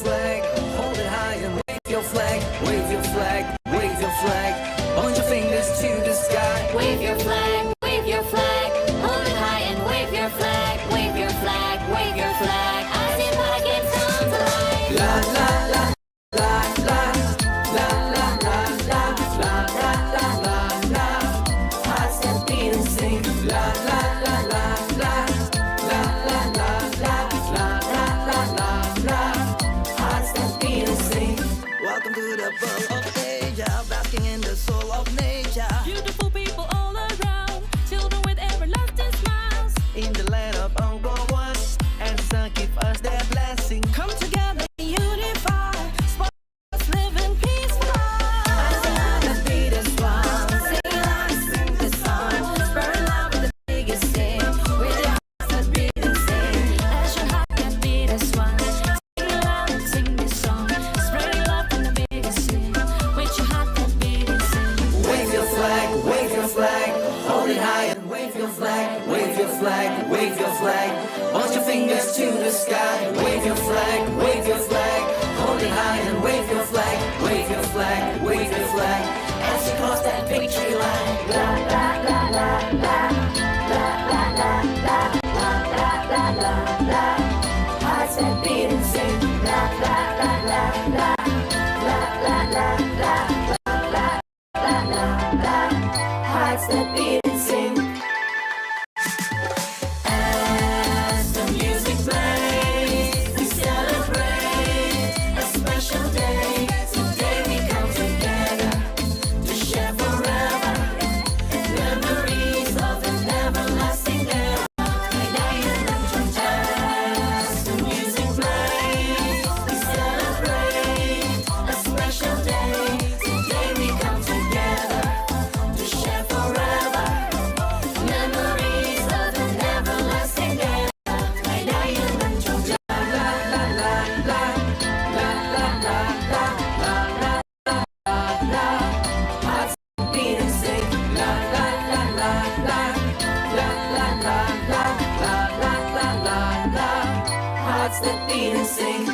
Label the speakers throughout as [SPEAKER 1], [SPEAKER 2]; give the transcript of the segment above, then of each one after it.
[SPEAKER 1] flag, hold it high and wave your flag, wave your flag, wave your flag. Point your fingers to the sky.
[SPEAKER 2] Wave your flag, wave your flag. Hold it high and wave your flag, wave your flag, wave your flag. ASEAN Makin sounds alive.
[SPEAKER 1] La la la la la la la la la la la la la la. Hearts that beat and sing. La la la la la la la la la la la la la la. Hearts that beat and sing.
[SPEAKER 3] Welcome to the world of Asia, basking in the soul of nature.
[SPEAKER 4] Beautiful people all around, children with everlasting smiles.
[SPEAKER 3] In the land of Uncle One, and Sun give us their blessing.
[SPEAKER 4] Come together, unify, sports living peaceful lives.
[SPEAKER 2] The beat is strong, sing along, sing this song. Burn love with the biggest sing, with your hearts that beat and sing. As your heart can beat as one, sing along, sing this song. Spreading love from the biggest sing, with your heart that beat and sing.
[SPEAKER 1] Wave your flag, wave your flag. Hold it high and wave your flag, wave your flag, wave your flag. Point your fingers to the sky. Wave your flag, wave your flag. Hold it high and wave your flag, wave your flag, wave your flag. As you cross that victory line. La la la la la la la la la la la la la la. Hearts that beat and sing. La la la la la la la la la la la la la. Hearts that beat and sing. As the music plays, we celebrate a special day. Today we come together to share forever memories of an everlasting era. As the music plays, we celebrate a special day. Today we come together to share forever memories of an everlasting era. La la la la la la la la la la la la la. Hearts beat and sing. La la la la la la la la la la la la la la. Hearts that beat and sing.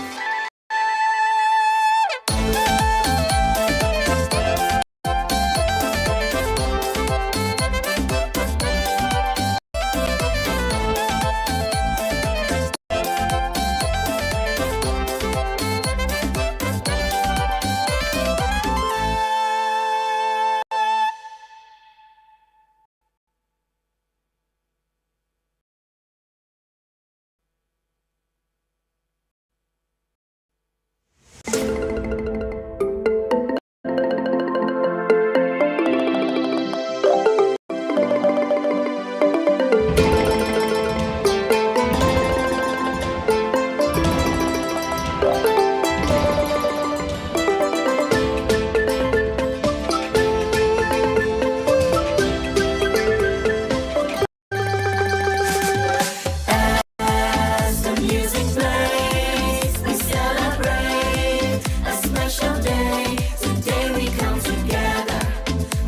[SPEAKER 1] As the music plays, we celebrate a special day. Today we come together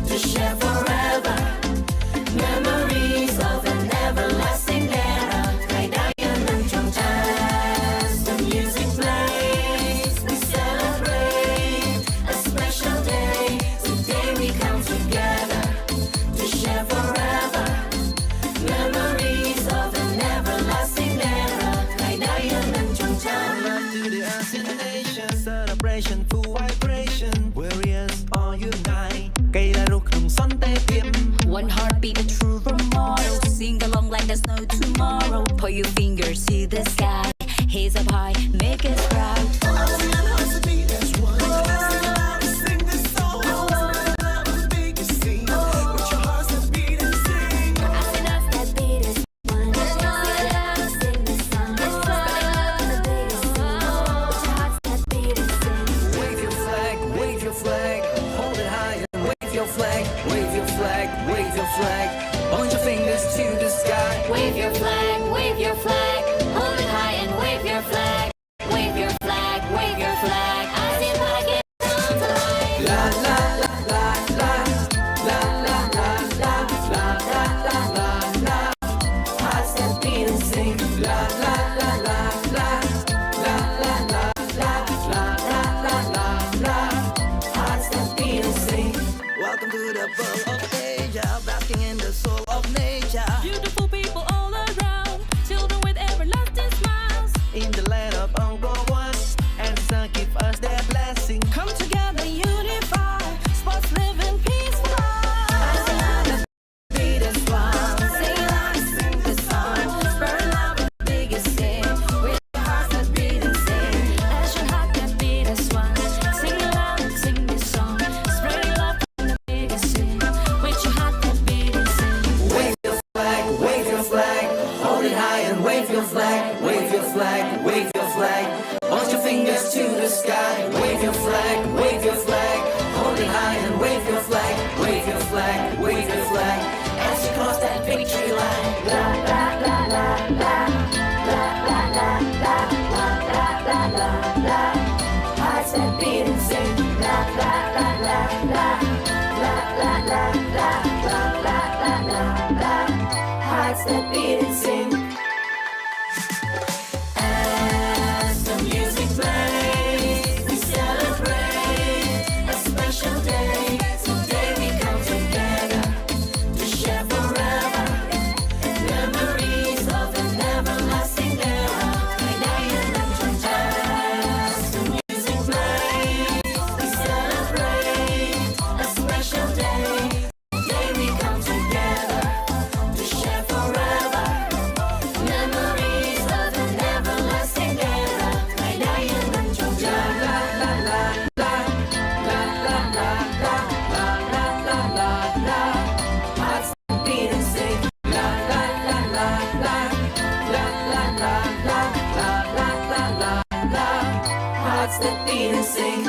[SPEAKER 1] to share forever memories of an everlasting era. As the music plays, we celebrate a special day. Today we come together to share forever memories of an everlasting era.
[SPEAKER 3] Welcome to the ASEAN nation, celebration full vibration. Warriors all unite, cây đa rục đồng son tê tiêm.
[SPEAKER 2] One heartbeat, a true role model. Sing along like there's no tomorrow. Point your fingers to the sky. Heads up high, make us proud.
[SPEAKER 3] ASEAN hearts to beat as one. Sing this song. The biggest scene. With your hearts that beat and sing.
[SPEAKER 2] ASEAN hearts that beat as one. Sing this song. The biggest sing. With your hearts that beat and sing.
[SPEAKER 1] Wave your flag, wave your flag. Hold it high and wave your flag, wave your flag, wave your flag. Point your fingers to the sky.
[SPEAKER 2] Wave your flag, wave your flag. Hold it high and wave your flag. Wave your flag, wave your flag. ASEAN Makin sounds alive.
[SPEAKER 1] La la la la la la la la la la la la la la. Hearts that beat and sing. La la la la la la la la la fingers to the sky. Wave your flag, hold it high and wave your flag, wave your flag, wave your flag. As you cross that victory line. La la la la la, la la la la, la la la la la. Hearts that beat and sing. La la la la la, la la la la, la la la la la. Hearts that beat and sing. As the music plays, we celebrate a special day. Today we come together to share forever memories of an everlasting era. As the music plays, we celebrate a special day. Today we come together to share forever memories of an everlasting era. La la la la, la la la la, la la la la la. Hearts that beat and sing. La la la la la, la la la la, la la la la la. Hearts that beat and sing.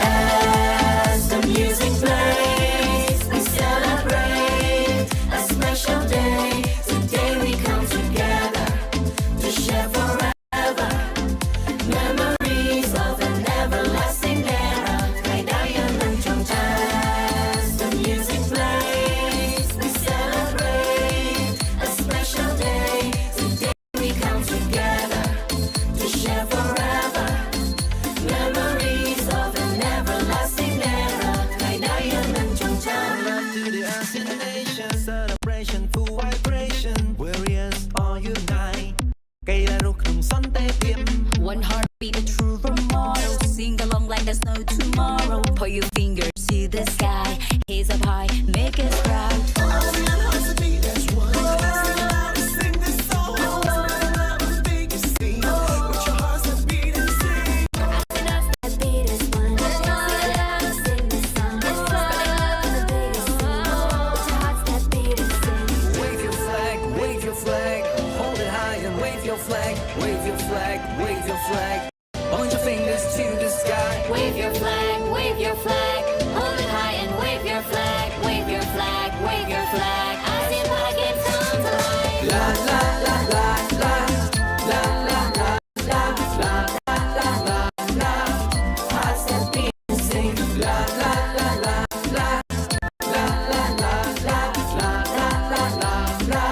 [SPEAKER 1] As the music plays, we celebrate a special day. Today we come together to share forever memories of an everlasting era. As the music plays, we celebrate a special day. Today we come together to share forever memories of an everlasting era.
[SPEAKER 3] Love to the ASEAN nation, celebration full vibration. Warriors all unite. Cây là ruột rừng son tê tiêm.
[SPEAKER 2] One heartbeat, a true role model. Sing along like there's no tomorrow. Point your fingers to the sky. Hands up high, make us proud.
[SPEAKER 3] ASEAN hearts that beat as one. Sing loud and sing this song. Spread love on the biggest scene. Put your hearts that beat and sing.
[SPEAKER 2] That beat is one. Sing aloud and sing this song. Spreading love in the biggest scene. Put your hearts that beat and sing.
[SPEAKER 1] Wave your flag, hold it high and wave your flag, wave your flag, wave your flag. Point your fingers to the sky.
[SPEAKER 2] Wave your flag, hold it high and wave your flag, wave your flag, wave your flag. ASEAN Makin comes alive.
[SPEAKER 1] La la la la la, la la la la, la la la la la. Hearts that beat and sing. La la la la la, la la la la, la la la la la.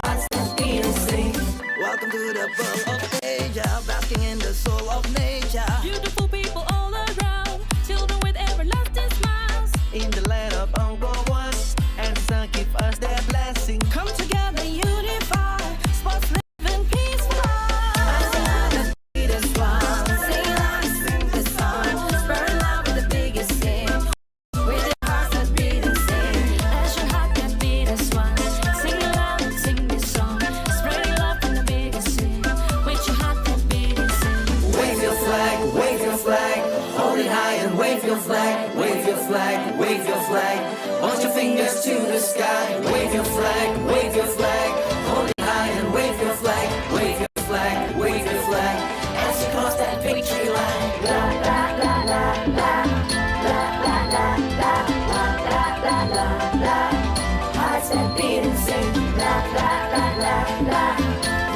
[SPEAKER 1] Hearts that beat and sing.
[SPEAKER 3] Welcome to the world of Asia, basking in the soul of nature.
[SPEAKER 4] Beautiful people all around, children with everlasting smiles.
[SPEAKER 3] In the land of Uncle One, and sun give us their blessing.
[SPEAKER 4] Come together, unify, sports living peaceful.
[SPEAKER 2] ASEAN beat is one. Sing aloud and sing this song. Spread love with the biggest sing. With your hearts that beat and sing. As your heart that beat as one. Sing aloud and sing this song. Spreading love with the biggest sing. With your heart that beat and sing.
[SPEAKER 1] Wave your flag, hold it high and wave your flag, wave your flag, wave your flag. Point your fingers to the sky. Wave your flag, hold it high and wave your flag, wave your flag, wave your flag. As you cross that victory line. La la la la la, la la la la, la la la la la. Hearts that beat and sing. La la la la la,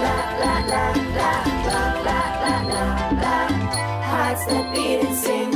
[SPEAKER 1] la la la la, la la la la la. Hearts that beat and sing.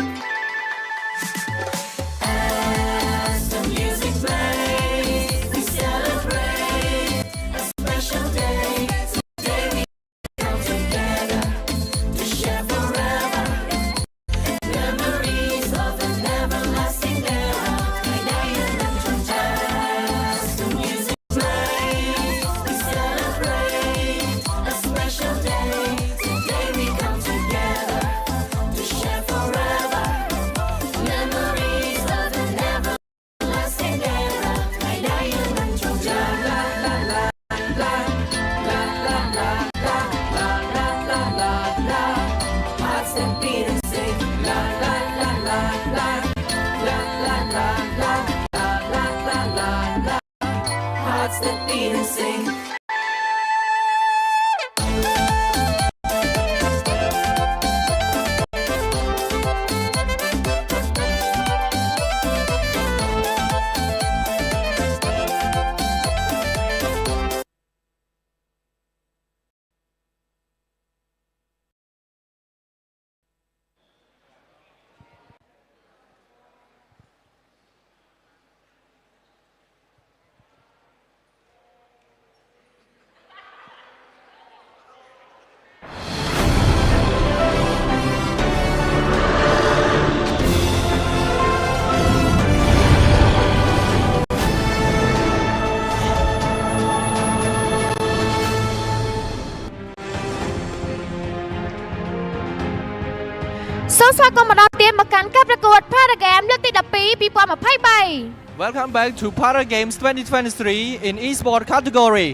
[SPEAKER 2] គមន៍ម្ដងទៀតមកកាន់ការប្រកួត Para Game លើកទី12 2023
[SPEAKER 5] Welcome back to Para Games 2023 in eSports category.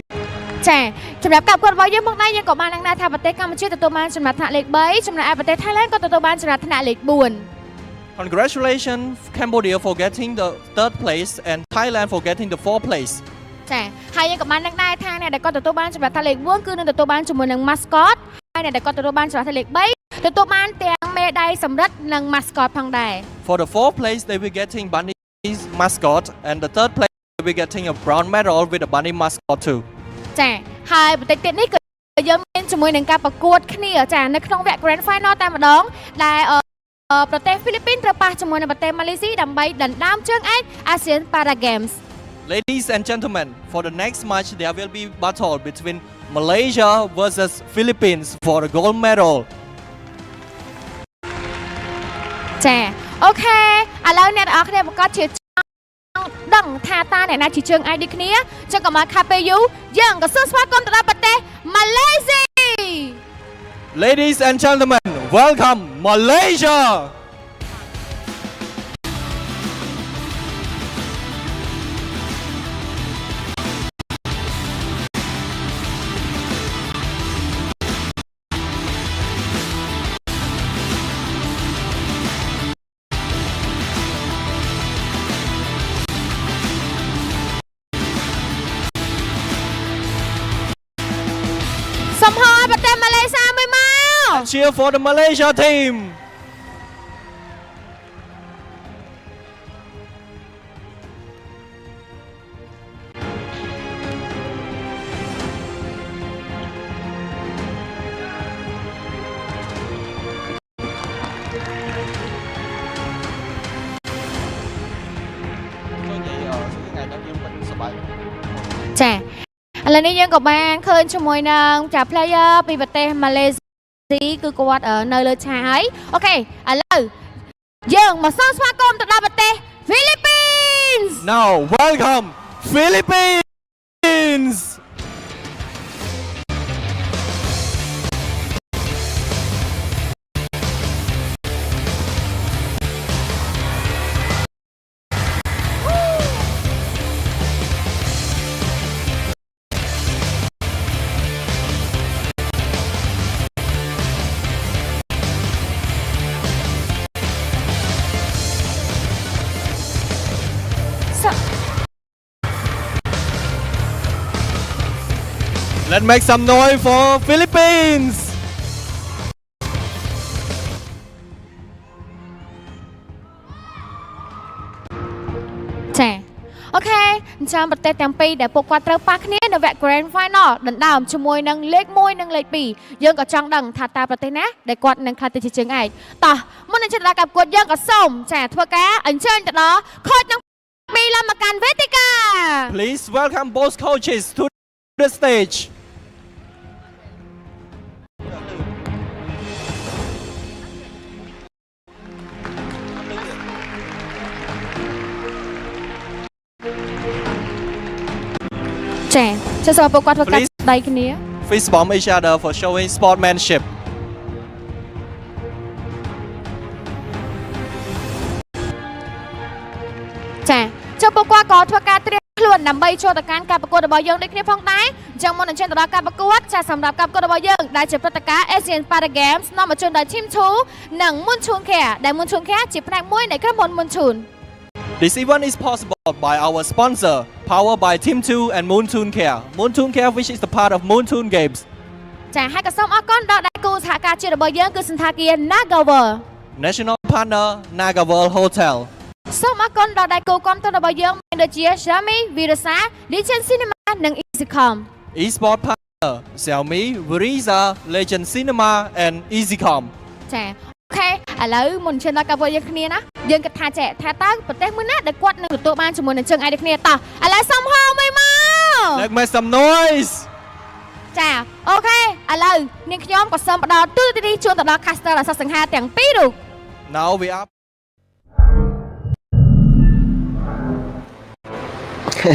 [SPEAKER 2] ចាសម្រាប់ការប្រកួតរបស់យើងមកនេះយើងក៏បានដឹងដែរថាប្រទេសកម្ពុជាទទួលបានចំណាត់ថ្នាក់លេខ3ចំណែកឯប្រទេសថៃឡែនក៏ទទួលបានចំណាត់ថ្នាក់លេខ4
[SPEAKER 5] Congratulations Cambodia for getting the 3rd place and Thailand for getting the 4th place.
[SPEAKER 2] ចាហើយយើងក៏បានដឹងដែរថាអ្នកដែលគាត់ទទួលបានចំណាត់ថ្នាក់លេខ4គឺនឹងទទួលបានជាមួយនឹង mascot ហើយអ្នកដែលគាត់ទទួលបានចំណាត់ថ្នាក់លេខ3ទទួលបានទាំងមេដាយសម្រិតនិង mascot ផងដែរ
[SPEAKER 5] For the 4th place they will getting bunny's mascot and the 3rd place they will getting a brown medal with a bunny mascot too.
[SPEAKER 2] ចាហើយបន្តិចទៀតនេះគឺយើងមានជាមួយនឹងការប្រកួតគ្នាចានៅក្នុងវគ្គ Grand Final តែម្ដងដែលប្រទេស Philiphine ត្រូវប៉ះជាមួយនឹងប្រទេស Malaysia ដើម្បីដណ្ដើមជើងឯក ASEAN Para Games.
[SPEAKER 5] Ladies and gentlemen, for the next match there will be battle between Malaysia versus Philippines for the gold medal.
[SPEAKER 2] ចាអូខេឥឡូវអ្នកទាំងអស់គ្នាប្រកាសជាដឹងថាតើអ្នកណាជាជើងឯកដូចគ្នាចឹងកុំឲ្យខាត់ពេលយូរយើងក៏សួរស្វាគមន៍ទៅដល់ប្រទេស Malaysia.
[SPEAKER 5] Ladies and gentlemen, welcome Malaysia.
[SPEAKER 2] Somehow ប្រទេស Malaysia មួយមក
[SPEAKER 5] Cheer for the Malaysia team.
[SPEAKER 2] ចាឥឡូវនេះយើងក៏បានឃើញជាមួយនឹងចា player ពីប្រទេស Malaysia គឺគាត់នៅលើឆាកហើយអូខេឥឡូវយើងមកសួរស្វាគមន៍ទៅដល់ប្រទេស Philippines.
[SPEAKER 5] Now welcome Philippines. Let's make some noise for Philippines.
[SPEAKER 2] ចាអូខេអញ្ចឹងប្រទេសទាំងពីរដែលពួកគាត់ត្រូវប៉ះគ្នានៅវគ្គ Grand Final ដណ្ដើមជាមួយនឹងលេខ1និងលេខ2យើងក៏ចង់ដឹងថាតើប្រទេសណាដែលគាត់នឹងក្លាយទៅជាជើងឯកតោះមុននឹងចូលដល់ការប្រកួតយើងក៏សូមចាធ្វើការអញ្ជើញទៅដល់ខូចទាំងពីរឡើងមកកាន់វេទិកា
[SPEAKER 5] Please welcome both coaches to the stage. Please fist bump each other for showing sportsmanship.
[SPEAKER 2] ចាចុះពួកគាត់ក៏ធ្វើការត្រៀមខ្លួនដើម្បីចូលទៅកាន់ការប្រកួតរបស់យើងដូចគ្នាផងដែរអញ្ចឹងមុននឹងឈានទៅដល់ការប្រកួតចាសម្រាប់ការប្រកួតរបស់យើងដែលជាព្រឹត្តិការណ៍ ASEAN Para Games នាំមកជូនដោយ Team 2 និង Moonchun Care ដែល Moonchun Care ជាផ្នែកមួយនៃក្រុមហ៊ុន Moonchun.
[SPEAKER 5] This event is possible by our sponsor, powered by Team 2 and Moonchun Care. Moonchun Care, which is the part of Moonchun Games.
[SPEAKER 2] ចាហើយក៏សូមអរគុណដល់ដៃគូសហការជាតិរបស់យើងគឺសន្តាគារ Nagawer.
[SPEAKER 5] National partner Nagaworld Hotel.
[SPEAKER 2] សូមអរគុណដល់ដៃគូគាំទ្ររបស់យើងមានដូចជា Xiaomi, Virasa, Legend Cinema និង EasyCom.
[SPEAKER 5] Esports partner Xiaomi, Virasa, Legend Cinema and EasyCom.
[SPEAKER 2] ចាអូខេឥឡូវមុនឈានដល់ការប្រកួតយើងគ្នាណាយើងគិតថាតើប្រទេសមួយណាដែលគាត់នឹងទទួលបានជាមួយនឹងជើងឯកដូចគ្នាតោះឥឡូវសូមហៅមួយមក
[SPEAKER 5] Let's make some noise.
[SPEAKER 2] ចាអូខេឥឡូវនាងខ្ញុំក៏សូមផ្ដល់ទូរទស្សន៍ជូនទៅដល់ caster ដ៏សង្ហាទាំងពីររូប
[SPEAKER 5] Now we are.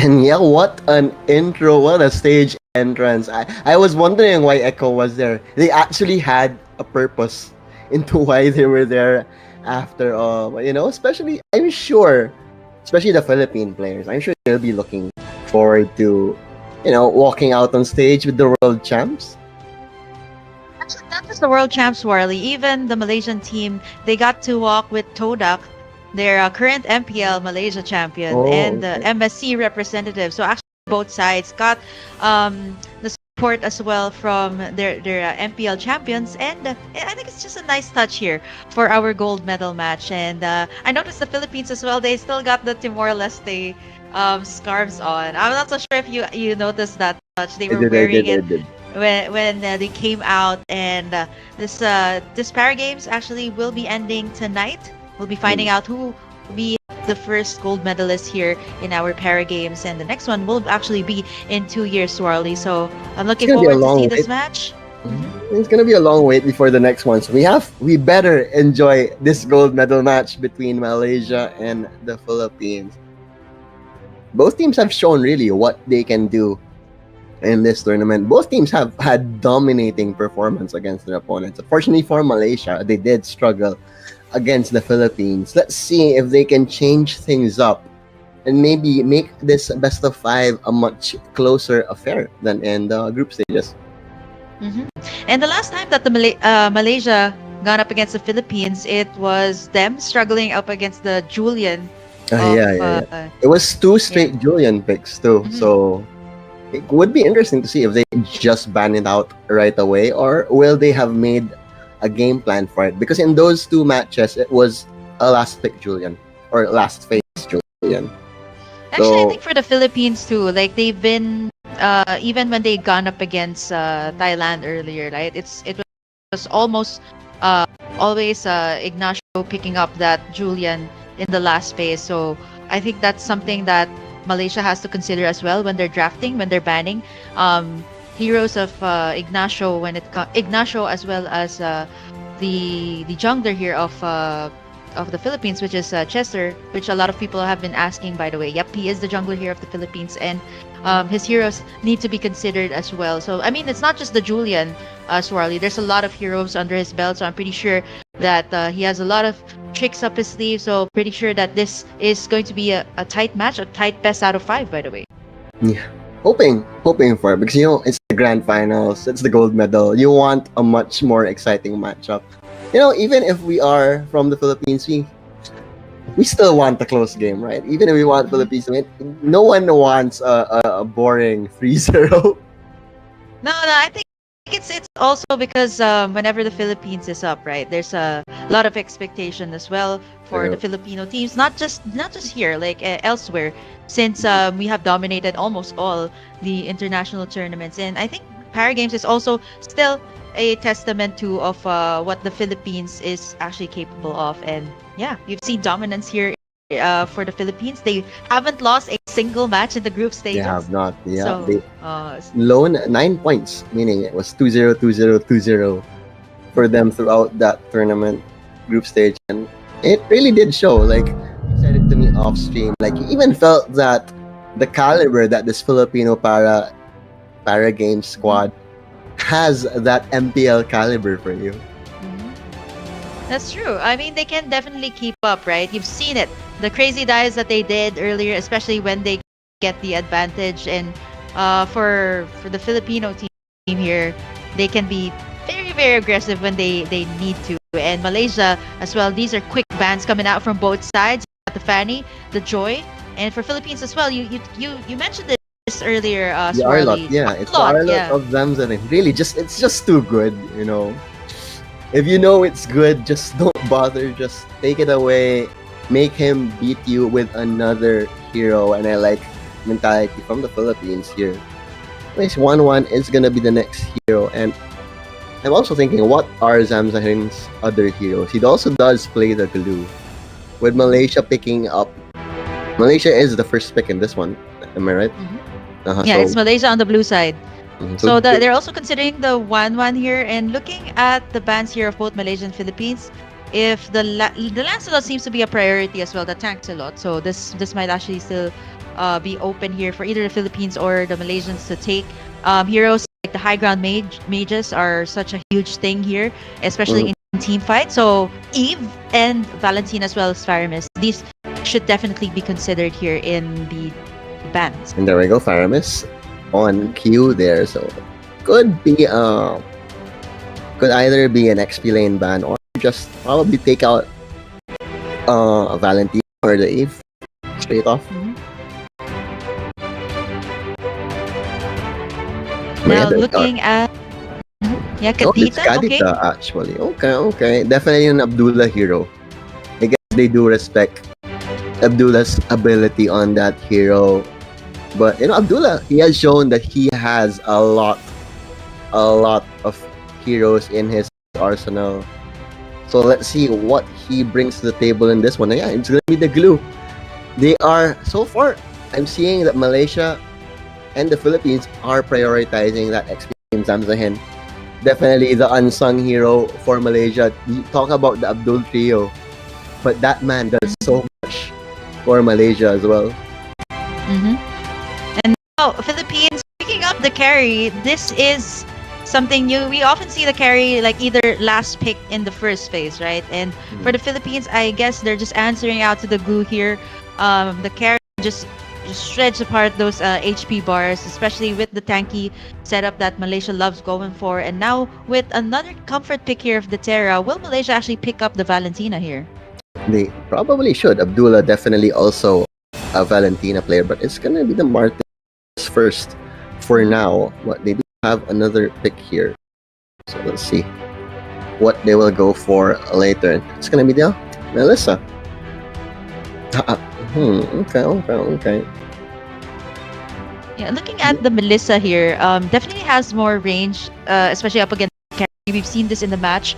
[SPEAKER 6] And yeah, what an intro, what a stage entrance. I was wondering why Echo was there. They actually had a purpose into why they were there. after all. Especially I'm sure, especially the Philippine players, I'm sure they'll be looking forward to, walking out on stage with the world champs.
[SPEAKER 7] Actually, not just the world champs, Warley. Even the Malaysian team, they got to walk with Todak, their current MPL Malaysia champion,
[SPEAKER 6] Oh,
[SPEAKER 7] and the
[SPEAKER 6] okay.
[SPEAKER 7] MSC representative. So actually, both sides got the support as well from their MPL champions, and I think it's just a nice touch here for our gold medal match. And I noticed the Philippines as well. They still got the Timor-Leste scarves on. I'm not so sure if you noticed that touch. They
[SPEAKER 6] I
[SPEAKER 7] were
[SPEAKER 6] did, I
[SPEAKER 7] wearing
[SPEAKER 6] did, I
[SPEAKER 7] it
[SPEAKER 6] did.
[SPEAKER 7] when they came out, and this para games actually will be ending tonight. We'll be finding out who will be the first gold medalist here in our para games, and the next one will actually be in 2 years, Swirly. So I'm looking
[SPEAKER 6] gonna be a
[SPEAKER 7] forward to
[SPEAKER 6] long
[SPEAKER 7] see this
[SPEAKER 6] wait.
[SPEAKER 7] match.
[SPEAKER 6] It's gonna be a long wait before the next one. So we better enjoy this gold medal match between Malaysia and the Philippines. Both teams have shown really what they can do in this tournament. Both teams have had dominating performance against their opponents. Unfortunately for Malaysia, they did struggle against the Philippines. Let's see if they can change things up and maybe make this best of 5 a much closer affair than in the group stages.
[SPEAKER 7] And the last time that the Malaysia gone up against the Philippines, it was them struggling up against the Julian.
[SPEAKER 6] Yeah. It was 2 straight Julian picks too. So it would be interesting to see if they just ban it out right away, or will they have made a game plan for it? Because in those 2 matches, it was a last pick Julian or last phase Julian.
[SPEAKER 7] Actually, I
[SPEAKER 6] So-
[SPEAKER 7] think for the Philippines too, like they've been even when they gone up against Thailand earlier, right? It was almost always Ignacio picking up that Julian in the last phase. So I think that's something that Malaysia has to consider as well when they're drafting, when they're banning heroes of Ignacio, Ignacio, as well as the jungler here of the Philippines, which is Chester, which a lot of people have been asking, by the way. Yep, he is the jungler here of the Philippines, and his heroes need to be considered as well. So, I mean, it's not just the Julian, Swarley. There's a lot of heroes under his belt, so I'm pretty sure that he has a lot of tricks up his sleeve. So, pretty sure that this is going to be a tight match, a tight best out of 5, by the way.
[SPEAKER 6] Yeah, hoping for it, because it's the grand finals, it's the gold medal. You want a much more exciting matchup. Even if we are from the Philippines, we still want a close game, right? Even if we want Philippines to win, no one wants a boring 3-0.
[SPEAKER 7] No, I think it's also because whenever the Philippines is up, right, there's a lot of expectation as well for the
[SPEAKER 6] True.
[SPEAKER 7] Filipino teams, not just here, like elsewhere, since we have dominated almost all the international tournaments, and I think Para Games is also still a testament to of what the Philippines is actually capable of, and yeah, you've seen dominance here for the Philippines. They haven't lost a single match in the group
[SPEAKER 6] They
[SPEAKER 7] stages.
[SPEAKER 6] have not. Yeah,
[SPEAKER 7] So,
[SPEAKER 6] they
[SPEAKER 7] uh,
[SPEAKER 6] loan 9 points, meaning it was 2-0, 2-0, 2-0 for them throughout that tournament group stage, and it really did show. Like you said it to me off stream, like you even felt that the caliber that this Filipino para Games squad has that MPL caliber for you.
[SPEAKER 7] That's true. I mean, they can definitely keep up, right? You've seen it. The crazy dives that they did earlier, especially when they get the advantage. And for the Filipino team here, they can be very, very aggressive when they need to. And Malaysia as well, these are quick bans coming out from both sides. You got the Fanny, the Joy. And for Philippines as well, you mentioned this earlier,
[SPEAKER 6] The
[SPEAKER 7] Swirly.
[SPEAKER 6] Arlot, yeah, it's the
[SPEAKER 7] Arlot,
[SPEAKER 6] Arlot
[SPEAKER 7] yeah.
[SPEAKER 6] of Zamzam. Really, it's just too good, If you know it's good, just don't bother. Just take it away. Make him beat you with another hero. And I like mentality from the Philippines here. Anyways, 1-1 is gonna be the next hero. And I'm also thinking, what are Zamzahin's other heroes? He also does play the glue. With Malaysia picking up, Malaysia is the first pick in this one. Am I right?
[SPEAKER 7] Yeah, it's Malaysia on the blue side.
[SPEAKER 6] Mhm.
[SPEAKER 7] So they're also considering the 1-1 here, and looking at the bans here of both Malaysia and Philippines. If the Lancelot seems to be a priority as well, the tanks a lot. So this might actually still be open here for either the Philippines or the Malaysians to take. Heroes like the high ground mages are such a huge thing here, especially in team fight. So Eve and Valentina as well as Faramis, these should definitely be considered here in the bans.
[SPEAKER 6] And there we go, Faramis on cue there. So could be could either be an XP lane ban or just probably take out Valentina or the Eve straight off.
[SPEAKER 7] Now
[SPEAKER 6] Maybe.
[SPEAKER 7] looking at yeah,
[SPEAKER 6] Oh, it's
[SPEAKER 7] Kadita. Okay.
[SPEAKER 6] Kadita actually. Okay. Definitely an Abdullah hero. I guess they do respect Abdullah's ability on that hero. But Abdullah, he has shown that he has a lot of heroes in his arsenal. So let's see what he brings to the table in this one. And yeah, it's gonna be the glue. They are so far. I'm seeing that Malaysia and the Philippines are prioritizing that experience. Zamzahin. Definitely the unsung hero for Malaysia. You talk about the Abdul trio, but that man does so much for Malaysia as well.
[SPEAKER 7] And now Philippines picking up the carry. This is something new. We often see the carry like either last pick in the first phase, right? And for the Philippines, I guess they're just answering out to the glue here. The carry just shreds apart those HP bars, especially with the tanky setup that Malaysia loves going for. And now with another comfort pick here of the Terra, will Malaysia actually pick up the Valentina here?
[SPEAKER 6] They probably should. Abdullah definitely also a Valentina player, but it's gonna be the Martins first for now. But they do have another pick here, so let's see what they will go for later. It's gonna be the Melissa. Okay.
[SPEAKER 7] Yeah, looking at the Melissa here, definitely has more range, especially up against carry. We've seen this in the match,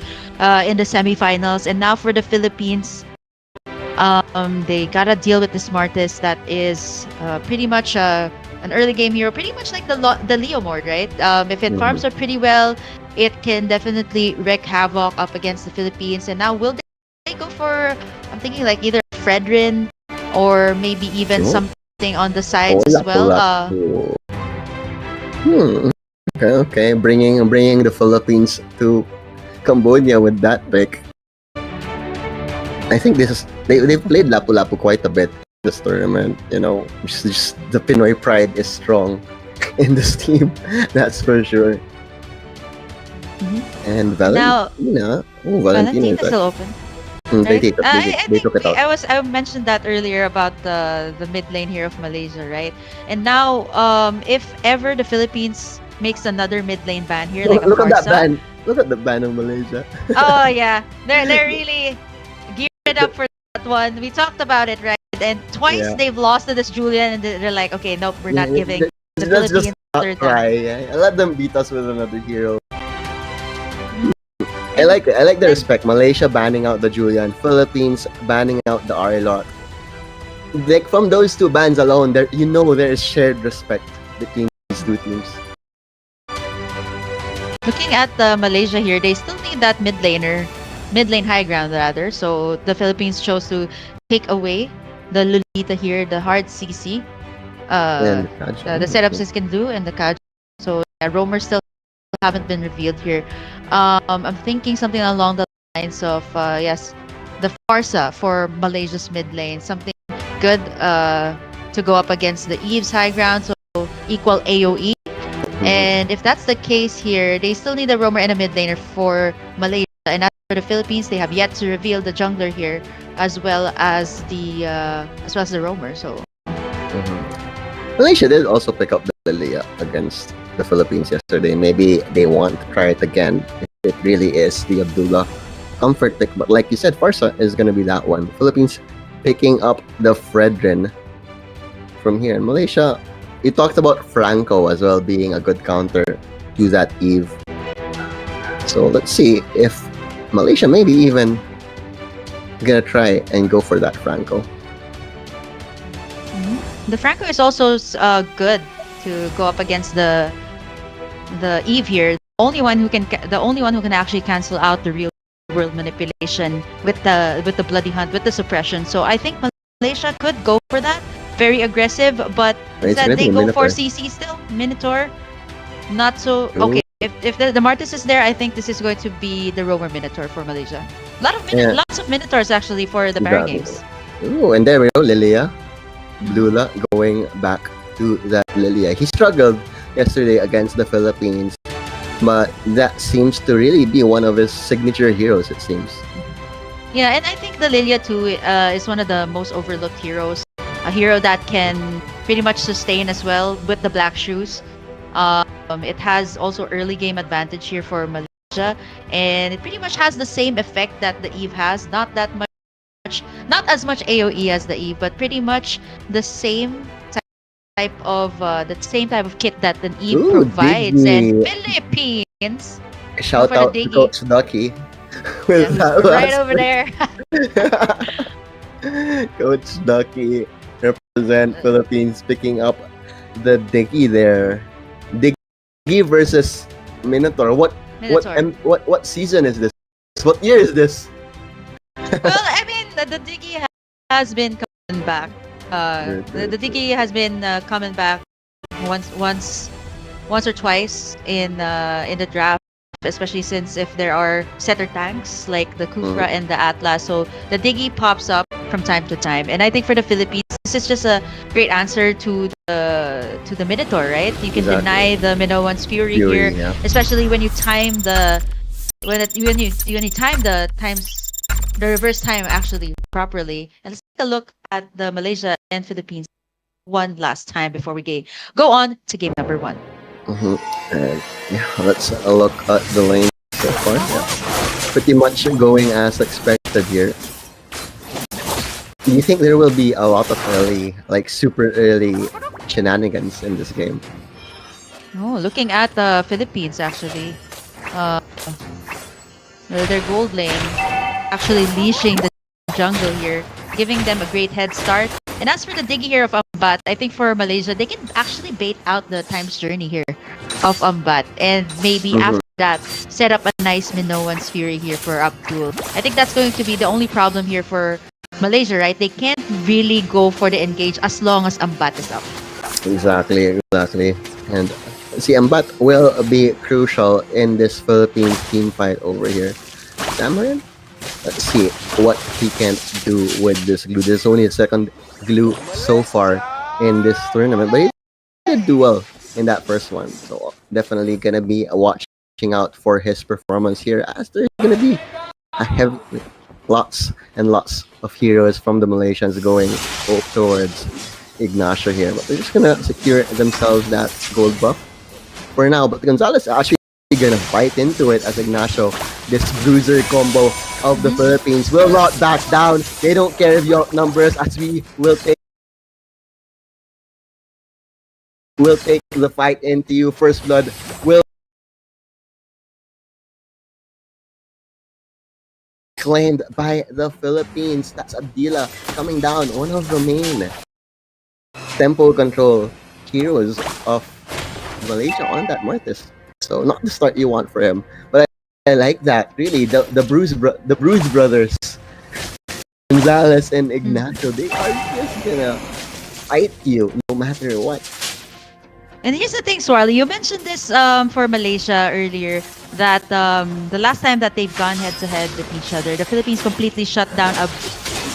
[SPEAKER 7] in the semifinals, and now for the Philippines, they gotta deal with the smartest that is pretty much an early game hero, pretty much like the Leo mode, right? If it farms up pretty well, it can definitely wreak havoc up against the Philippines. And now will they go for? I'm thinking like either Fredrin or maybe even something on the sides as well.
[SPEAKER 6] Okay. Bringing the Philippines to Cambodia with that pick. I think this is they've played Lapu-Lapu quite a bit this tournament. Just the Pinoy pride is strong in this team. That's for sure. And Valentina. Valentina
[SPEAKER 7] is still open.
[SPEAKER 6] They
[SPEAKER 7] Right?
[SPEAKER 6] they took it out.
[SPEAKER 7] I mentioned that earlier about the mid lane here of Malaysia, right? And now, if ever the Philippines makes another mid lane ban here, like a
[SPEAKER 6] Look at that
[SPEAKER 7] Farsa.
[SPEAKER 6] ban. Look at the ban of Malaysia.
[SPEAKER 7] Oh yeah, they're really geared up for that one. We talked about it, right? And twice
[SPEAKER 6] Yeah.
[SPEAKER 7] they've lost to this Julian, and they're like, okay, nope, we're not giving the
[SPEAKER 6] Let's just
[SPEAKER 7] Philippines
[SPEAKER 6] not
[SPEAKER 7] third
[SPEAKER 6] try.
[SPEAKER 7] time.
[SPEAKER 6] Yeah. Let them beat us with another hero. I like the respect. Malaysia banning out the Julian, Philippines banning out the Arilot. Like from those two bans alone, there is shared respect between these two teams.
[SPEAKER 7] Looking at Malaysia here, they still need that mid lane high ground rather. So the Philippines chose to take away the Lolita here, the hard CC,
[SPEAKER 6] And
[SPEAKER 7] the setups it can do, and the Kaj. So yeah, roamers still haven't been revealed here. I'm thinking something along the lines of yes, the Farsa for Malaysia's mid lane, something good to go up against the Eve's high ground, so equal AOE. And if that's the case here, they still need a roamer and a mid laner for Malaysia. And as for the Philippines, they have yet to reveal the jungler here, as well as the roamer. So
[SPEAKER 6] Malaysia did also pick up the Lilia against the Philippines yesterday. Maybe they want to try it again if it really is the Abdullah comfort pick. But like you said, Farsa is going to be that one. Philippines picking up the Fredrin from here. In Malaysia, you talked about Franco as well being a good counter to that Eve. So let's see if Malaysia maybe even gonna try and go for that Franco.
[SPEAKER 7] the Franco is also good to go up against the Eve here. The only one who can actually cancel out the real world manipulation with the bloody hunt, with the suppression. So I think Malaysia could go for that. Very aggressive, but
[SPEAKER 6] It's
[SPEAKER 7] that
[SPEAKER 6] gonna
[SPEAKER 7] they
[SPEAKER 6] be
[SPEAKER 7] go
[SPEAKER 6] Minotaur.
[SPEAKER 7] for CC still. Minotaur, not so
[SPEAKER 6] Ooh.
[SPEAKER 7] okay. if the Martis is there, I think this is going to be the roamer Minotaur for Malaysia. Lots of Minotaurs actually for the para
[SPEAKER 6] Exactly.
[SPEAKER 7] games.
[SPEAKER 6] Ooh, and there we go, Lilia. Blula going back to that Lilia. He struggled yesterday against the Philippines, but that seems to really be one of his signature heroes, it seems.
[SPEAKER 7] Yeah, and I think the Lilia too is one of the most overlooked heroes. A hero that can pretty much sustain as well with the black shoes. It has also early game advantage here for Malaysia, and it pretty much has the same effect that the Eve has. Not as much AOE as the Eve, but pretty much the same type of kit that the Eve
[SPEAKER 6] Ooh,
[SPEAKER 7] provides. And
[SPEAKER 6] Diggy.
[SPEAKER 7] Philippines,
[SPEAKER 6] Shout
[SPEAKER 7] for the
[SPEAKER 6] out to
[SPEAKER 7] Diggy.
[SPEAKER 6] Coach Ducky.
[SPEAKER 7] yeah,
[SPEAKER 6] With that
[SPEAKER 7] right
[SPEAKER 6] last
[SPEAKER 7] over there.
[SPEAKER 6] Coach Ducky represent Philippines picking up the Diggy there. Diggy versus Minotaur.
[SPEAKER 7] Minotaur.
[SPEAKER 6] What season is this? What year is this?
[SPEAKER 7] Well, I mean, the Diggy has been coming back. The Diggy has been coming back once or twice in the draft, especially since if there are setter tanks like the Kufra and the Atlas, so the Diggy pops up from time to time. And I think for the Philippines, this is just a great answer to the Minotaur, right? You can
[SPEAKER 6] Exactly.
[SPEAKER 7] deny the Minoan's Fury here,
[SPEAKER 6] Yeah.
[SPEAKER 7] especially when you time the when you time the reverse time actually properly. And let's take a look at the Malaysia and Philippines one last time before we go on to game number 1.
[SPEAKER 6] And yeah, let's look at the lane so far. Yeah. Pretty much going as expected here. Do you think there will be a lot of super early shenanigans in this game?
[SPEAKER 7] Oh, looking at the Philippines actually, their gold lane actually leashing the jungle here, giving them a great head start. And as for the Diggy here of Ambat, I think for Malaysia, they can actually bait out the Time's Journey here of Ambat. And maybe after that, set up a nice Minoan's Fury here for Abdul. I think that's going to be the only problem here for Malaysia, right? They can't really go for the engage as long as Ambat is up.
[SPEAKER 6] Exactly. And see, Ambat will be crucial in this Philippines team fight over here. Tamarin? Let's see what he can do with this glue. This is only the second glue so far in this tournament, but he did do well in that first one. So definitely gonna be watching out for his performance here, as there's gonna be lots and lots of heroes from the Malaysians going towards Ignacio here. But they're just gonna secure themselves that gold buff for now. But Gonzalez actually gonna bite into it as Ignacio, this bruiser combo of the Philippines, will not back down. They don't care if you outnumber us, as we will take the fight into you. First blood will claimed by the Philippines. That's Abdila coming down, one of the main tempo control heroes of Malaysia on that Martis. So not the start you want for him, but I like that. Really, the Bruise brothers, Gonzalez and Ignacio, they are just gonna fight you no matter what.
[SPEAKER 7] And here's the thing, Swarley, you mentioned this for Malaysia earlier, that the last time that they've gone head to head with each other, the Philippines completely shut down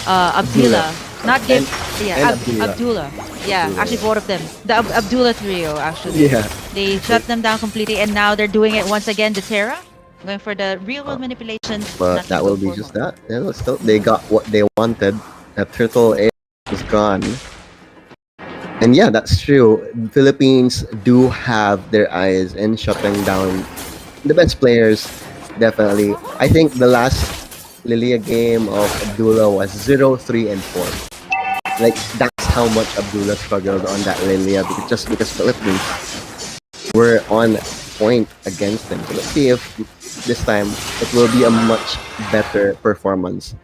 [SPEAKER 7] Abdullah. Not give,
[SPEAKER 6] and
[SPEAKER 7] Abdullah. Yeah, actually both of them. The Abdullah trio, actually.
[SPEAKER 6] Yeah.
[SPEAKER 7] They shut them down completely, and now they're doing it once again to Terra, going for the real world manipulation.
[SPEAKER 6] But that will be just that. Yeah, still, they got what they wanted. That turtle A is gone. And yeah, that's true. Philippines do have their eyes in shutting down the best players, definitely. I think the last Lilia game of Abdullah was 0, 3, and 4. Like, that's how much Abdullah struggled on that Lilia, because Philippines were on point against them. So let's see if this time it will be a much better performance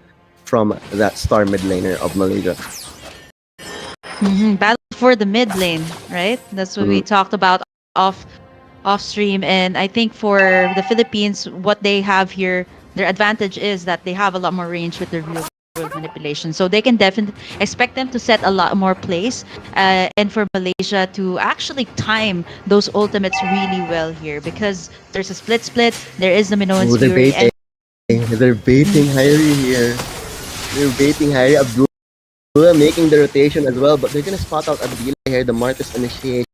[SPEAKER 6] from that star mid laner of Malaysia.
[SPEAKER 7] Battle for the mid lane, right? That's what we talked about off stream. And I think for the Philippines, what they have here, their advantage is that they have a lot more range with their real world manipulation. So they can definitely expect them to set a lot more plays, and for Malaysia to actually time those ultimates really well here, because there's a split. There is the Minoan's
[SPEAKER 6] Oh, they're
[SPEAKER 7] Fury, and
[SPEAKER 6] baiting. They're baiting Hyrie here. They're baiting Hyrie. Abdullah making the rotation as well, but they're gonna spot out Abdullah here. The Marcus initiation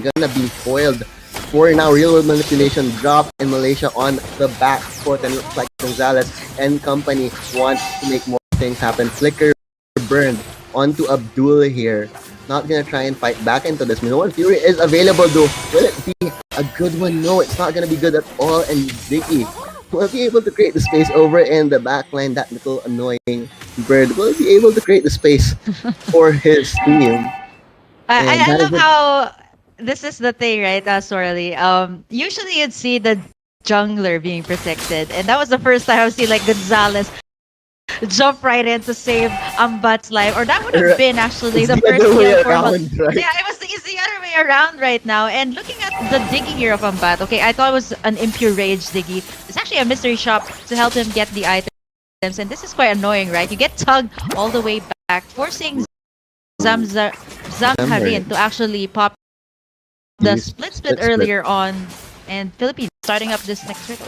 [SPEAKER 6] gonna be foiled. For now, real world manipulation drop in Malaysia on the back foot, and looks like Gonzalez and company want to make more things happen. Flicker burned onto Abdullah here. Not gonna try and fight back into this. Minoan Fury is available though. Will it be a good one? No, it's not gonna be good at all. And Ziggy will be able to create the space over in the backline. That little annoying bird will be able to create the space for his team.
[SPEAKER 7] I
[SPEAKER 6] that
[SPEAKER 7] love
[SPEAKER 6] is it.
[SPEAKER 7] how this is the thing, right, Sorely? Usually you'd see the jungler being protected, and that was the first time I've seen like Gonzalez jump right in to save Ambat's life, or that would have been actually
[SPEAKER 6] It's
[SPEAKER 7] the
[SPEAKER 6] the
[SPEAKER 7] first
[SPEAKER 6] other way
[SPEAKER 7] kill for
[SPEAKER 6] around, right?
[SPEAKER 7] Yeah, it's the other way around right now. And looking at the Diggy here of Ambat, okay, I thought it was an impure rage Diggy. It's actually a mystery shop to help him get the items, and this is quite annoying, right? You get tugged all the way back, forcing Zamharin to actually pop the
[SPEAKER 6] Use
[SPEAKER 7] split
[SPEAKER 6] split.
[SPEAKER 7] earlier on, and Philippines starting up this next circle.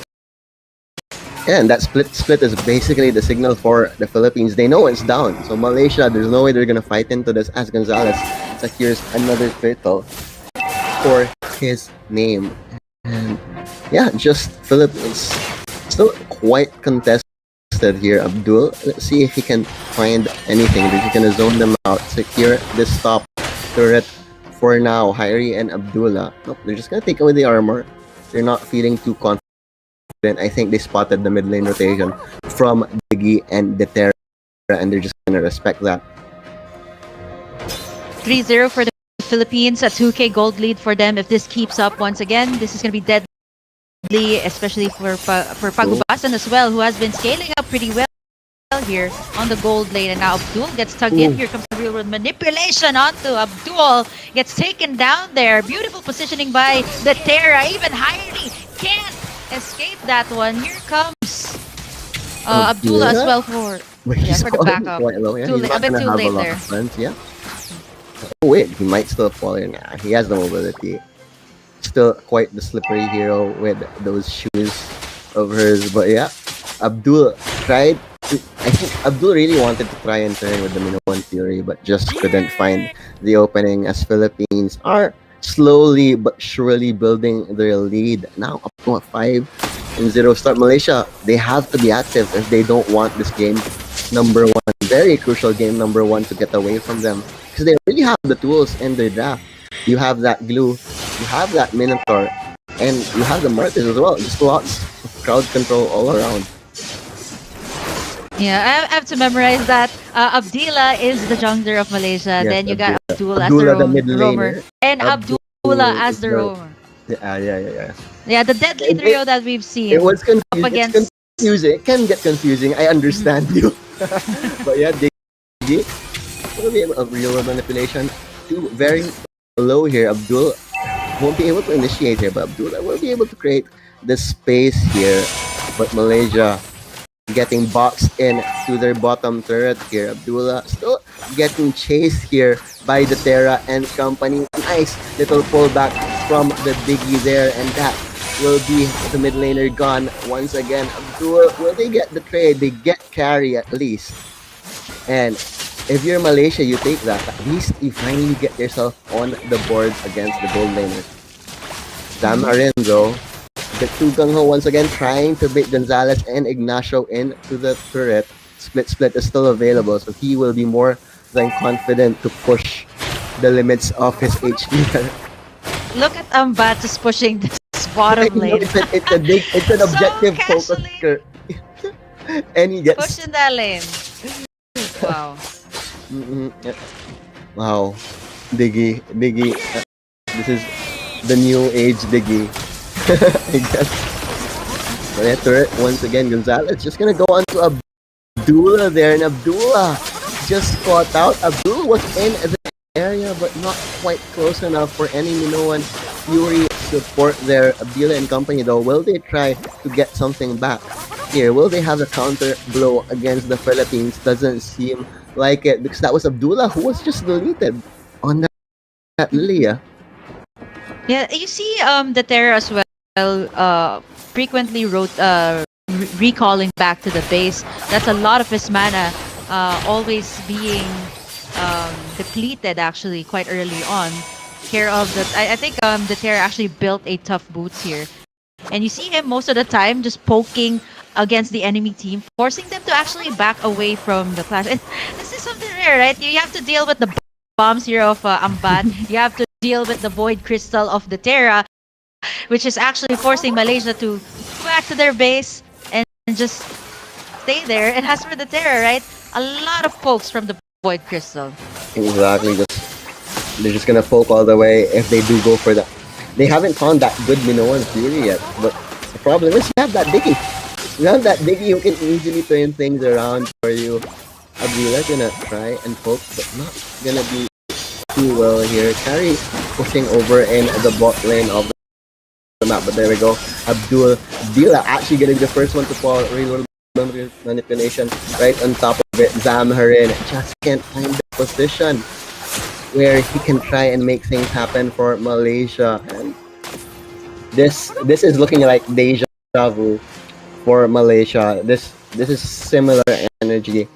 [SPEAKER 6] Yeah, and that split is basically the signal for the Philippines. They know it's down. So Malaysia, there's no way they're gonna fight into this as Gonzalez secures another turtle for his name. And yeah, just Philippines. Still quite contested here. Abdul, let's see if he can find anything. If he can zone them out, secure this top turret for now. Hyrie and Abdullah. Nope, they're just gonna take away the armor. They're not feeling too confident. I think they spotted the mid lane rotation from Diggy and Terra, and they're just gonna respect that.
[SPEAKER 7] 3-0 for the Philippines, a 2k gold lead for them. If this keeps up once again, this is going to be deadly, especially for Pagubasan as well, who has been scaling up pretty well here on the gold lane. And now Abdul gets tugged in. Here comes the real world manipulation onto Abdul. Gets taken down there. Beautiful positioning by the Terra. Even Hyrie can't escape that one. Here comes Abdullah as well for
[SPEAKER 6] But
[SPEAKER 7] yeah,
[SPEAKER 6] he's
[SPEAKER 7] for the
[SPEAKER 6] falling
[SPEAKER 7] backup.
[SPEAKER 6] quite low. Yeah,
[SPEAKER 7] Too
[SPEAKER 6] he's
[SPEAKER 7] late-
[SPEAKER 6] not
[SPEAKER 7] a bit
[SPEAKER 6] gonna
[SPEAKER 7] too
[SPEAKER 6] have
[SPEAKER 7] late
[SPEAKER 6] a lot
[SPEAKER 7] there.
[SPEAKER 6] of friends. Yeah. Oh wait, he might still fall in. Nah, he has the mobility. Still quite the slippery hero with those shoes of hers. But yeah, Abdul tried. I think Abdul really wanted to try and turn with the Minoan Fury, but just couldn't find the opening, as Philippines are slowly but surely building their lead. Now up to a 5-0 start. Malaysia, they have to be active if they don't want this game number one, very crucial game number one, to get away from them, because they really have the tools in their draft. You have that glue, you have that Minotaur, and you have the Marcus as well. Just lots of crowd control all around.
[SPEAKER 7] Yeah, I have to memorize that. Abdullah is the jungler of Malaysia.
[SPEAKER 6] Yes,
[SPEAKER 7] then you got Abdullah as
[SPEAKER 6] Abdullah,
[SPEAKER 7] the
[SPEAKER 6] the mid
[SPEAKER 7] roamer.
[SPEAKER 6] laner.
[SPEAKER 7] And Abdullah as the
[SPEAKER 6] the-
[SPEAKER 7] roamer.
[SPEAKER 6] Yeah.
[SPEAKER 7] Yeah, the deadly
[SPEAKER 6] It-
[SPEAKER 7] trio that we've seen.
[SPEAKER 6] It was confusing. It's
[SPEAKER 7] against-
[SPEAKER 6] confusing. It can get confusing. I understand you. But yeah, Diggy will be able of real manipulation. Too very low here. Abdul won't be able to initiate here, but Abdullah will be able to create the space here. But Malaysia getting boxed in to their bottom turret here. Abdullah still getting chased here by the Terra and company. Nice little pullback from the Diggy there, and that will be the mid laner gone once again. Abdul, will they get the trade? They get carry at least. And if you're Malaysia, you take that. At least you finally get yourself on the boards against the gold laner. Zamharin though, the two gung-ho once again, trying to bait Gonzalez and Ignacio into the turret. Split is still available, so he will be more than confident to push the limits of his HP.
[SPEAKER 7] Look at Ambat just pushing this bottom lane.
[SPEAKER 6] It's an objective focus.
[SPEAKER 7] casually.
[SPEAKER 6] And he gets
[SPEAKER 7] Pushing that lane. Wow.
[SPEAKER 6] Yeah. Wow, Diggy. This is the new age Diggy. I guess. But yeah, turret once again. Gonzalez just gonna go on to Abdullah there, and Abdullah just caught out. Abdullah was in the area, but not quite close enough for any Minoan Fury support their Abdullah and company though. Will they try to get something back here? Will they have a counter blow against the Philippines? Doesn't seem like it, because that was Abdullah who was just deleted on that Lilia.
[SPEAKER 7] Yeah, you see the Terra as well frequently recalling back to the base. That's a lot of his mana always being depleted actually quite early on. Care of the I think the Terra actually built a tough boots here. And you see him most of the time just poking against the enemy team, forcing them to actually back away from the clash. And this is something rare, right? You have to deal with the bombs here of Ambat. You have to deal with the Void Crystal of the Terra, which is actually forcing Malaysia to go back to their base and just stay there. And as for the Terra, right? A lot of pokes from the Void Crystal.
[SPEAKER 6] Exactly. They're just gonna poke all the way if they do go for that. They haven't found that good Minoan Fury yet, but the problem is you have that Diggy. You have that Diggy who can easily turn things around for you. Abdullah gonna try and poke, but not gonna be too well here. Carry pushing over in the bot lane of the map, but there we go. Abdullah actually gonna be the first one to fall. Reload manipulation right on top of it. Zamharin just can't find the position where he can try and make things happen for Malaysia, and this is looking like deja vu for Malaysia. This is similar energy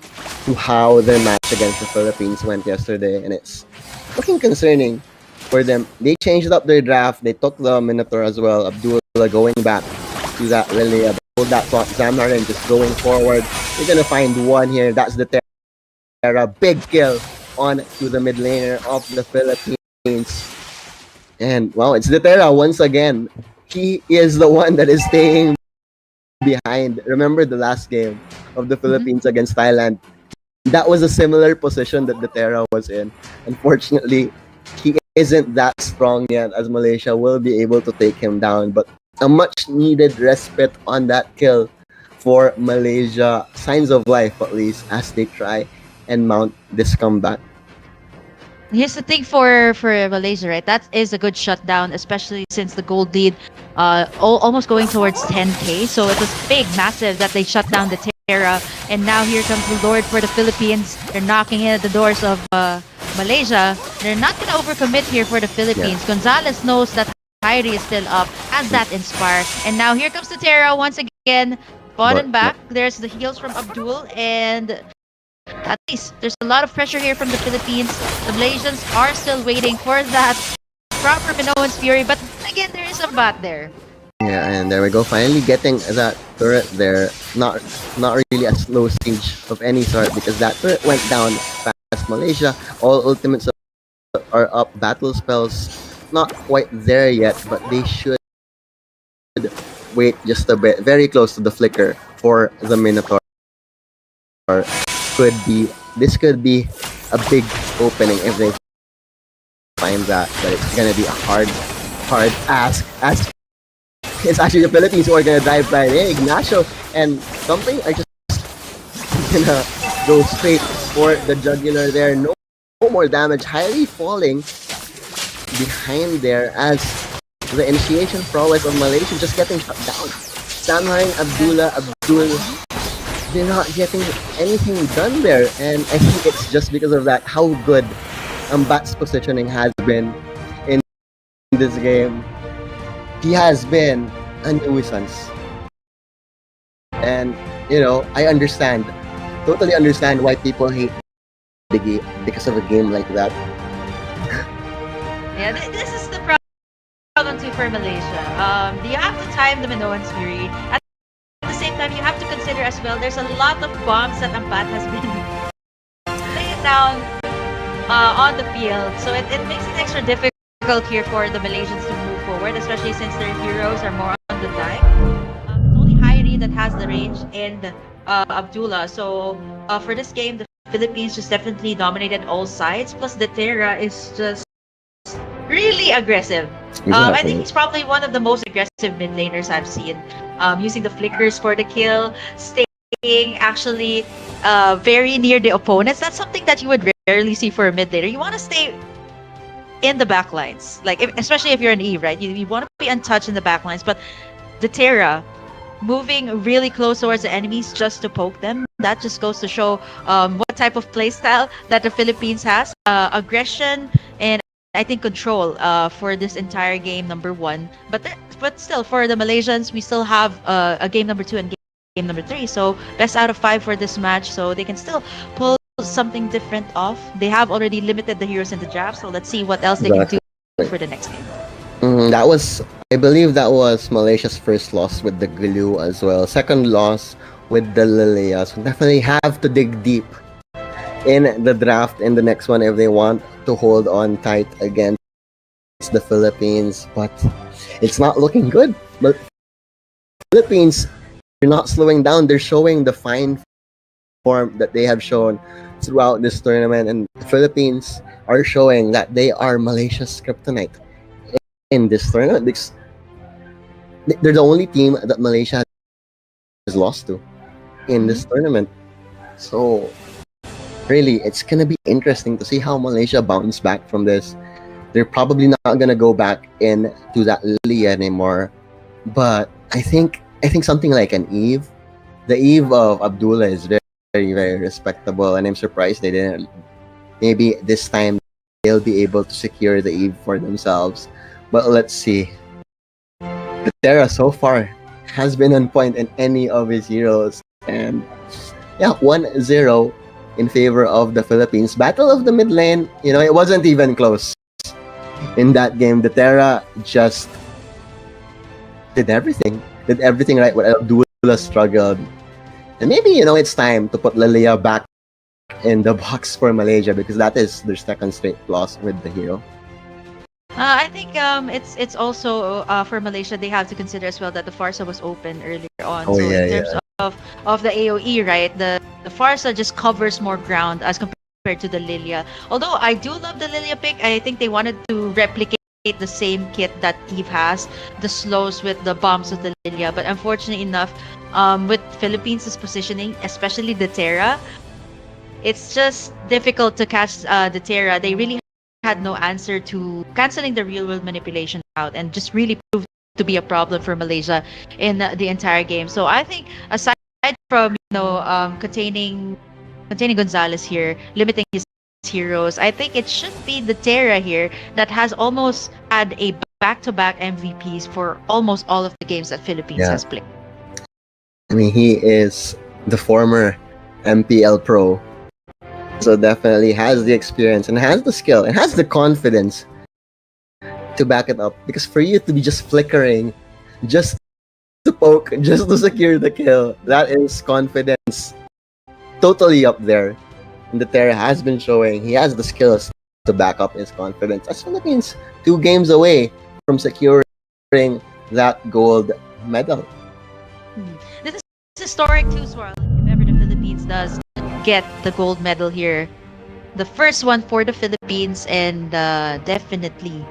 [SPEAKER 6] to how their match against the Philippines went yesterday, and it's looking concerning for them. They changed up their draft. They took the Minotaur as well. Abdullah going back to that Lilia. Hold that thought. Zamharin just going forward. They're gonna find one here. That's the Terra. Big kill on to the mid laner of the Philippines. And well, it's the Terra once again. He is the one that is staying behind. Remember the last game of the Philippines against Thailand? That was a similar position that the Terra was in. Unfortunately, he isn't that strong yet, as Malaysia will be able to take him down. But a much needed respite on that kill for Malaysia. Signs of life at least as they try and mount this comeback.
[SPEAKER 7] Here's the thing for Malaysia, right? That is a good shutdown, especially since the gold lead almost going towards 10k. So it was big, massive that they shut down the Terra. And now here comes the Lord for the Philippines. They're knocking in at the doors of Malaysia. They're not going to overcommit here for the Philippines.
[SPEAKER 6] Yeah.
[SPEAKER 7] Gonzalez knows that Hyrie is still up, has that Inspire. And now here comes the Terra once again. Bottom back. There's the heals from Abdul, and at least there's a lot of pressure here from the Philippines. The Malaysians are still waiting for that proper Minoan's Fury, but again, there is a bot there.
[SPEAKER 6] Yeah, and there we go. Finally getting that turret there. Not really a slow siege of any sort, because that turret went down fast. Malaysia, all ultimates are up. Battle spells not quite there yet, but they should wait just a bit. Very close to the flicker for the Minotaur. This could be a big opening if they find that, but it's gonna be a hard ask. As it's actually the Philippines who are gonna dive right in. Ignacio and something are just gonna go straight for the jugular there. No more damage. Highly falling behind there as the initiation prowess of Malaysia just getting shut down. Zamharin, Abdul, they're not getting anything done there, and I think it's just because of that how good Ambat's positioning has been in this game. He has been a nuisance, and I totally understand why people hate Biggie because of a game like that.
[SPEAKER 7] Yeah, this is the problem too for Malaysia. You have to time the Minoan's Fury. At the same time, you have to consider as well, there's a lot of bombs that Ambat has been laying down on the field. So it makes it extra difficult here for the Malaysians to move forward, especially since their heroes are more on the time. It's only Hyrie that has the range and Abdullah. So for this game, the Philippines just definitely dominated all sides. Plus the Terra is just really aggressive. I think he's probably one of the most aggressive mid laners I've seen. Using the flickers for the kill, staying actually very near the opponents. That's something that you would rarely see for a mid laner. You want to stay in the backlines. Like, especially if you're an Eve, right? You want to be untouched in the backlines, but the Terra moving really close towards the enemies just to poke them. That just goes to show what type of playstyle that the Philippines has. Aggression and I think control for this entire game number 1. But still, for the Malaysians, we still have a game number 2 and game number 3. So best out of 5 for this match. So they can still pull something different off. They have already limited the heroes in the draft. So let's see what else they can do for the next game.
[SPEAKER 6] I believe that was Malaysia's first loss with the glue as well. Second loss with the Lilia. So definitely have to dig deep in the draft in the next one if they want to hold on tight against the Philippines. But it's not looking good. But Philippines, they're not slowing down. They're showing the fine form that they have shown throughout this tournament. And the Philippines are showing that they are Malaysia's kryptonite in this tournament, because they're the only team that Malaysia has lost to in this tournament. So really, it's gonna be interesting to see how Malaysia bounce back from this. They're probably not gonna go back into that Lily anymore, but I think something like an Eve, the Eve of Abdullah is very, very, very respectable, and I'm surprised they didn't. Maybe this time they'll be able to secure the Eve for themselves. But let's see. The Terra so far has been on point in any of his heroes. And yeah, 1-0 in favor of the Philippines. Battle of the mid lane, it wasn't even close in that game. The Terra just did everything right, but Abdullah struggled. And maybe, it's time to put Lilia back in the box for Malaysia, because that is their second straight loss with the hero.
[SPEAKER 7] I think it's also for Malaysia, they have to consider as well that the Farsa was open earlier on.
[SPEAKER 6] Oh,
[SPEAKER 7] so
[SPEAKER 6] yeah,
[SPEAKER 7] in terms of the AoE, right, the Farsa just covers more ground as compared to the Lilia. Although I do love the Lilia pick, I think they wanted to replicate the same kit that Eve has, the slows with the bombs of the Lilia. But unfortunately enough, with Philippines' positioning, especially the Terra, it's just difficult to catch the Terra. They really had no answer to canceling the real world manipulation out, and just really proved to be a problem for Malaysia in the entire game. So I think aside from containing Gonzalez here, limiting his heroes, I think it should be the Terra here that has almost had a back-to-back MVPs for almost all of the games that Philippines has played.
[SPEAKER 6] I mean, he is the former MPL pro. So definitely has the experience and has the skill and has the confidence to back it up. Because for you to be just flickering, just to poke, just to secure the kill, that is confidence totally up there. And the Terra has been showing he has the skills to back up his confidence. As Philippines, 2 games away from securing that gold medal.
[SPEAKER 7] This is historic too, Swirl. If ever the Philippines does get the gold medal here, the first one for the Philippines, and definitely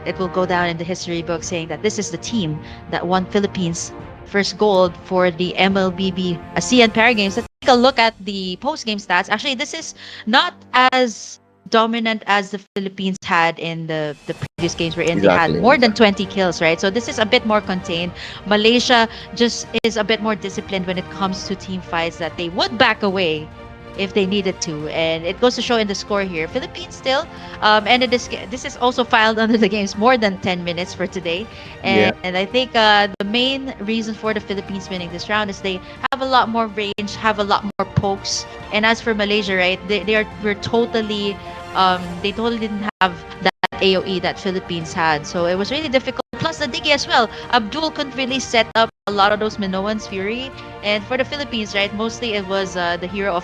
[SPEAKER 7] it will go down in the history book saying that this is the team that won Philippines first gold for the MLBB ASEAN Para Games. Let's take a look at the post-game stats. Actually, this is not as dominant as the Philippines had in the previous games we're in. They had more than 20 kills, right? So this is a bit more contained. Malaysia just is a bit more disciplined when it comes to team fights, that they would back away if they needed to, and it goes to show in the score here. Philippines still ended this is also filed under the games more than 10 minutes for today, and I think the main reason for the Philippines winning this round is they have a lot more range, have a lot more pokes. And as for Malaysia, right, we're totally they totally didn't have that AoE that Philippines had, so it was really difficult. Plus the Diggy as well. Abdul couldn't really set up a lot of those Minoan's Fury, and for the Philippines, right, mostly it was the hero of